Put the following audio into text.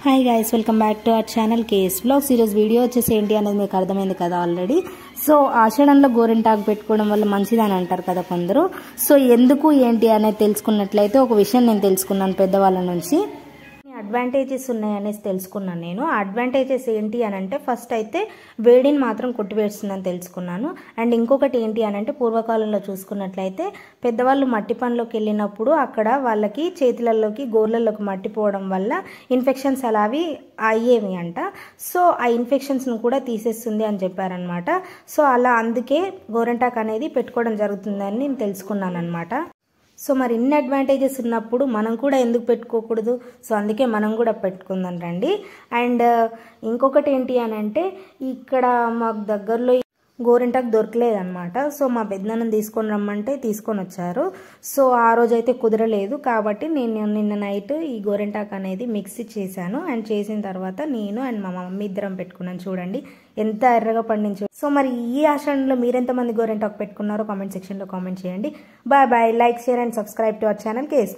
Hi guys, welcome back to our channel KS vlogs. ఈరోజు video వచ్చేసి ఏంటి అనేది మీకు అర్థమైంది కదా ఆల్రెడీ. సో ఆషాఢంలో గోరింటాకు పెట్టుకోవడం వల్ల మంచిదని అంటారు కదా కొందరు. సో ఎందుకు ఏంటి అనేది తెలుసుకున్నట్లయితే ఒక విషయం నేను తెలుసుకున్నాను పెద్దవాళ్ళ నుంచి. అడ్వాంటేజెస్ ఉన్నాయనేసి తెలుసుకున్నాను నేను. అడ్వాంటేజెస్ ఏంటి అని అంటే ఫస్ట్ అయితే వేడిని మాత్రం కొట్టివేస్తుందని తెలుసుకున్నాను. అండ్ ఇంకొకటి ఏంటి అని అంటే పూర్వకాలంలో చూసుకున్నట్లయితే పెద్దవాళ్ళు మట్టి పనిలోకి వెళ్ళినప్పుడు అక్కడ వాళ్ళకి చేతులలోకి గోర్లలోకి మట్టి పోవడం వల్ల ఇన్ఫెక్షన్స్ అలావి అయ్యేవి అంట. సో ఆ ఇన్ఫెక్షన్స్ను కూడా తీసేస్తుంది అని చెప్పారనమాట. సో అలా అందుకే గోరింటాకు అనేది పెట్టుకోవడం జరుగుతుందని నేను తెలుసుకున్నాను అనమాట. సో మరి ఇన్ని అడ్వాంటేజెస్ ఉన్నప్పుడు మనం కూడా ఎందుకు పెట్టుకోకూడదు? సో అందుకే మనం కూడా పెట్టుకుందాం రండి. అండ్ ఇంకొకటి ఏంటి అని అంటే ఇక్కడ మాకు దగ్గరలో గోరింటాకు దొరకలేదన్నమాట. సో మా పెద్దనాన్న తీసుకొని రమ్మంటే తీసుకొని వచ్చారు. సో ఆ రోజు అయితే కుదరలేదు కాబట్టి నేను నిన్న నైట్ ఈ గోరింటాకు అనేది మిక్సీ చేశాను. అండ్ చేసిన తర్వాత నేను అండ్ మా మమ్మీ ఇద్దరం పెట్టుకున్నాను. చూడండి ఎంత ఎర్రగా పండించు. సో మరి ఈ ఆషాఢంలో మీరెంతమంది గోరింటాకు పెట్టుకున్నారో కామెంట్ సెక్షన్లో కామెంట్ చేయండి. Bye bye. Like, share and subscribe to our channel KS.